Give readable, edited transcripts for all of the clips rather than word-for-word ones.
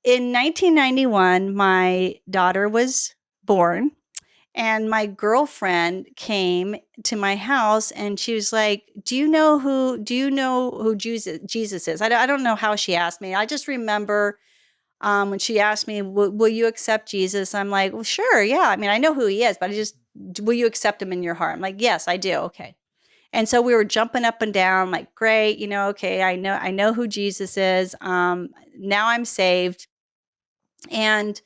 in 1991, my daughter was born, and my girlfriend came to my house, and she was like, do you know who Jesus is? I don't know how she asked me. I just remember when she asked me, will you accept Jesus? I'm like, well, sure. Yeah. I mean, I know who he is, but will you accept him in your heart? I'm like, yes, I do. Okay. And so we were jumping up and down, like, great, okay, I know who Jesus is. Now I'm saved. And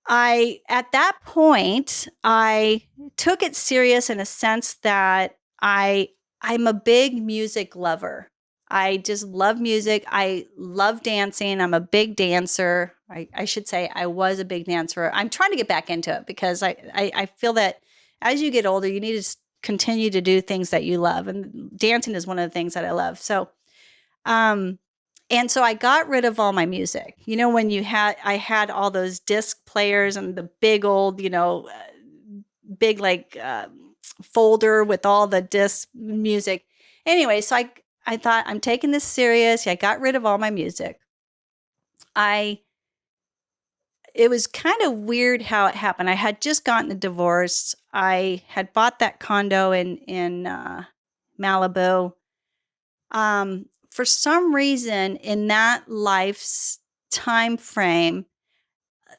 at that point, I took it serious in a sense that I'm a big music lover. I just love music. I love dancing. I'm a big dancer. I should say I was a big dancer. I'm trying to get back into it because I feel that as you get older, you need to continue to do things that you love. And dancing is one of the things that I love. Um, and so I got rid of all my music. When I had all those disc players and the big old, big like folder with all the disc music. Anyway, so I thought, I'm taking this serious. I got rid of all my music. It was kind of weird how it happened. I had just gotten a divorce. I had bought that condo in Malibu. For some reason in that life's time frame,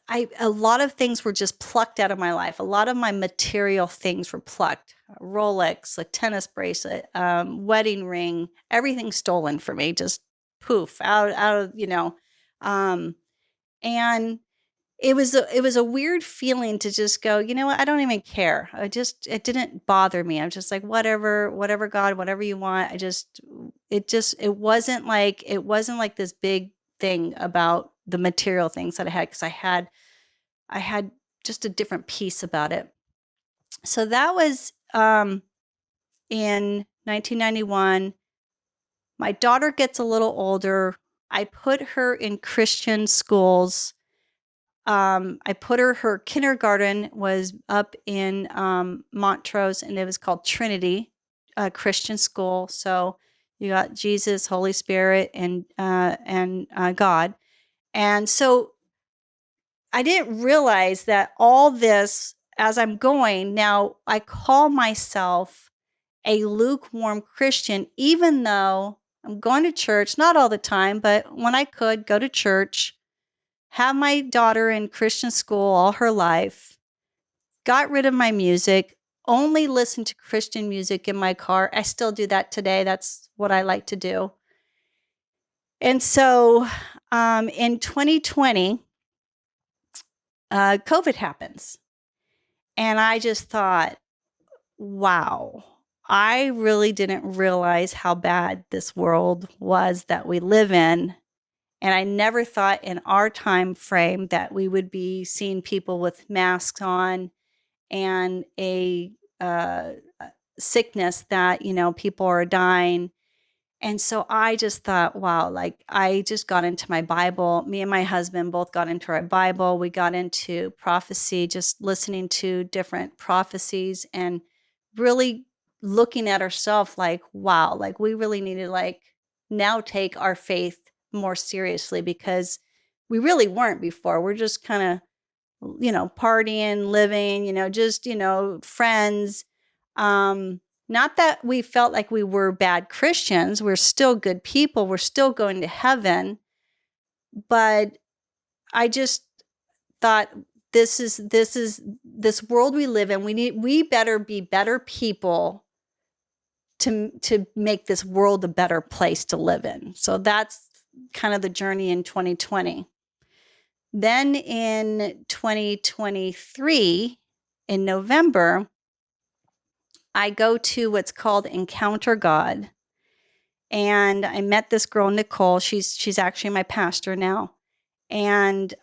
a lot of things were just plucked out of my life. A lot of my material things were plucked. A Rolex, a tennis bracelet, wedding ring, everything stolen from me, just poof, out of, and it was a weird feeling to just go, you know what, I don't even care. It didn't bother me. I'm just like, whatever, God, whatever you want. It wasn't like this big thing about the material things that I had, because I had just a different piece about it. So that was in 1991. My daughter gets a little older. I put her in Christian schools. Her kindergarten was up in Montrose, and it was called Trinity Christian School. So you got Jesus, Holy Spirit, and God. And so I didn't realize that all this, as I'm going now, I call myself a lukewarm Christian, even though I'm going to church, not all the time, but when I could go to church, have my daughter in Christian school all her life, got rid of my music, only listened to Christian music in my car. I still do that today. That's what I like to do. And so in 2020, COVID happens. And I just thought, wow, I really didn't realize how bad this world was that we live in. And I never thought in our time frame that we would be seeing people with masks on, and a sickness that, people are dying. And so I just thought, wow, like I just got into my Bible. Me and my husband both got into our Bible. We got into prophecy, just listening to different prophecies and really looking at ourselves like, wow, like we really need to like now take our faith more seriously, because we really weren't before. We're just kind of, partying, living, just, friends. Not that we felt like we were bad Christians. We're still good people. We're still going to heaven. But I just thought, this world we live in. We better be better people to make this world a better place to live in. So that's kind of the journey in 2020. Then in 2023, in November, I go to what's called Encounter God. And I met this girl, Nicole. She's actually my pastor now. And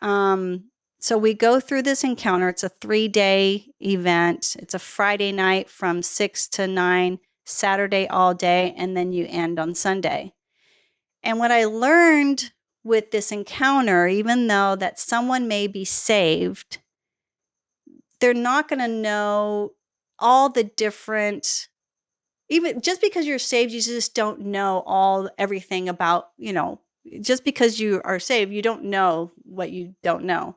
so we go through this encounter. It's a 3-day event. It's a Friday night from 6 to 9, Saturday all day, and then you end on Sunday. And what I learned with this encounter, even though that someone may be saved, they're not going to know all the different, even just because you're saved, you just don't know everything about, just because you are saved, you don't know what you don't know.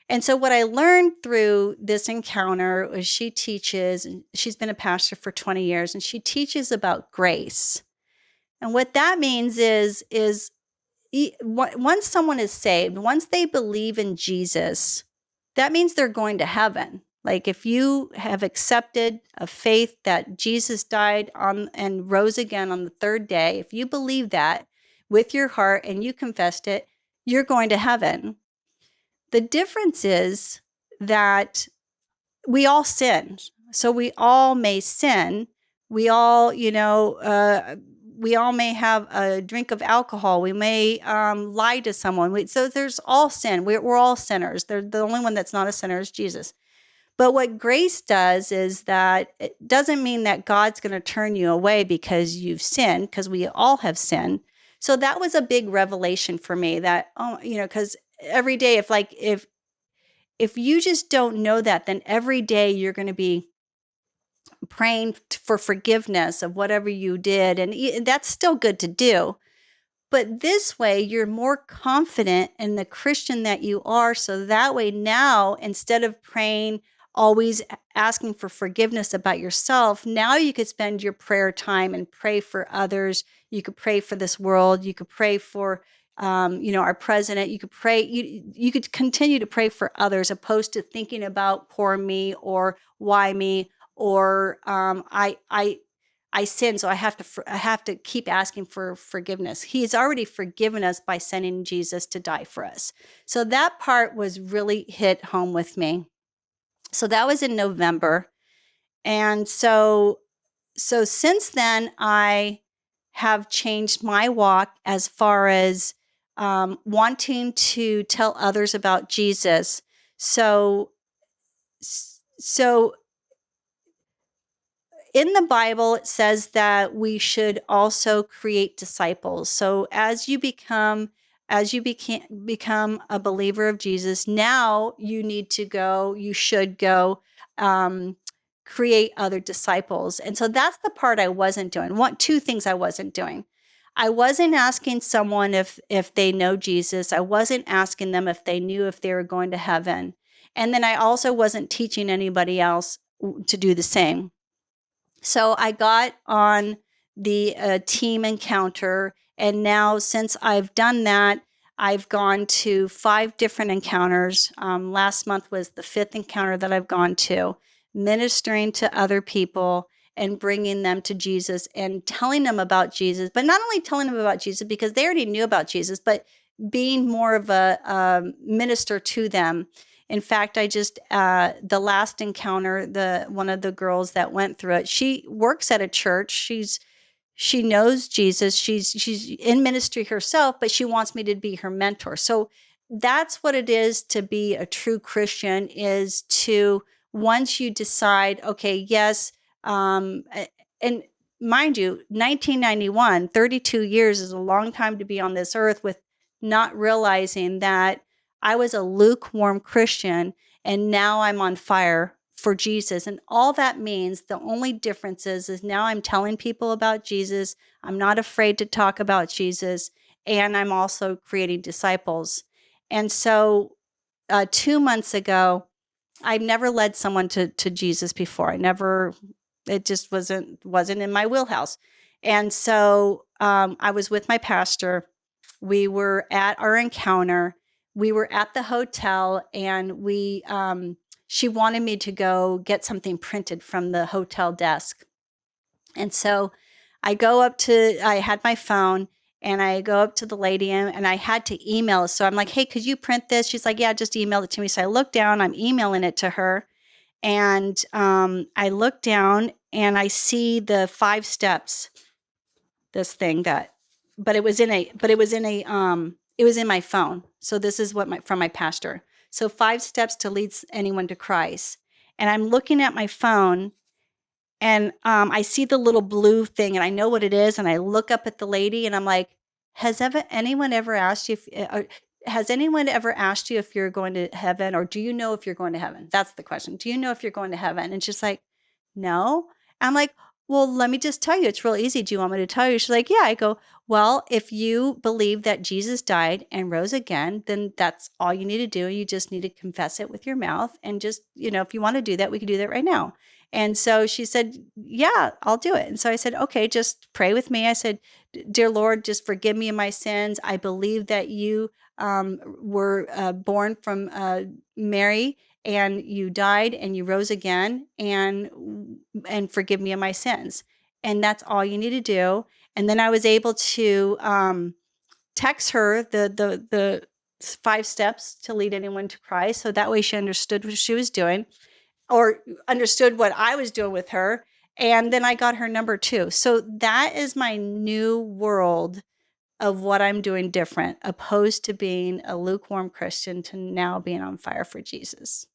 And so what I learned through this encounter was she teaches, and she's been a pastor for 20 years, and she teaches about grace. And what that means is once someone is saved, once they believe in Jesus, that means they're going to heaven. Like if you have accepted a faith that Jesus died on and rose again on the third day, if you believe that with your heart and you confessed it, you're going to heaven. The difference is that we all sin. So we all may sin. We all, we all may have a drink of alcohol. We may lie to someone. So there's all sin. We're all sinners. The only one that's not a sinner is Jesus. But what grace does is that it doesn't mean that God's going to turn you away because you've sinned, because we all have sinned. So that was a big revelation for me that, because every day, if you just don't know that, then every day you're going to be praying for forgiveness of whatever you did. And that's still good to do. But this way, you're more confident in the Christian that you are. So that way now, instead of praying, always asking for forgiveness about yourself, now you could spend your prayer time and pray for others. You could pray for this world. You could pray for, our president. You could pray. You could continue to pray for others, opposed to thinking about poor me or why me or I sin, so I have to keep asking for forgiveness. He's already forgiven us by sending Jesus to die for us. So that part was really hit home with me. So that was in November. And so since then, I have changed my walk as far as wanting to tell others about Jesus. So in the Bible, it says that we should also create disciples. So as you become a believer of Jesus, now you should go create other disciples. And so that's the part I wasn't doing. Two things I wasn't doing. I wasn't asking someone if they know Jesus. I wasn't asking them if they knew if they were going to heaven. And then I also wasn't teaching anybody else to do the same. So I got on the team encounter, and now since I've done that, I've gone to 5 different encounters. Last month was the 5th encounter that I've gone to, ministering to other people and bringing them to Jesus and telling them about Jesus, but not only telling them about Jesus because they already knew about Jesus, but being more of a minister to them. In fact, I just the last encounter, one of the girls that went through it, she works at a church. She knows Jesus. She's in ministry herself, but she wants me to be her mentor. So that's what it is to be a true Christian, is to, once you decide, okay, yes, and mind you, 1991, 32 years is a long time to be on this earth with not realizing that I was a lukewarm Christian and now I'm on fire for Jesus. And all that means, the only difference is now I'm telling people about Jesus. I'm not afraid to talk about Jesus. And I'm also creating disciples. And so 2 months ago, I never led someone to Jesus before. It just wasn't in my wheelhouse. And so I was with my pastor. We were at our encounter. We were at the hotel, and she wanted me to go get something printed from the hotel desk. And so I had my phone, and I go up to the lady, and I had to email. So I'm like, hey, could you print this? She's like, yeah, just email it to me. So I look down, I'm emailing it to her. And I look down and I see the 5 steps, this thing but it was in my phone. So this is from my pastor. So 5 steps to lead anyone to Christ. And I'm looking at my phone, and I see the little blue thing, and I know what it is. And I look up at the lady, and I'm like, has anyone ever asked you if you're going to heaven, or do you know if you're going to heaven? That's the question. Do you know if you're going to heaven? And she's like, no. I'm like, well, let me just tell you, it's real easy. Do you want me to tell you? She's like, yeah. I go, well, if you believe that Jesus died and rose again, then that's all you need to do. You just need to confess it with your mouth. And just, if you want to do that, we can do that right now. And so she said, yeah, I'll do it. And so I said, okay, just pray with me. I said, dear Lord, just forgive me of my sins. I believe that you were born from Mary, and you died and you rose again, and forgive me of my sins. And that's all you need to do. And then I was able to text her the 5 steps to lead anyone to Christ. So that way she understood what she was doing, or understood what I was doing with her. And then I got her number 2. So that is my new world of what I'm doing different, opposed to being a lukewarm Christian to now being on fire for Jesus.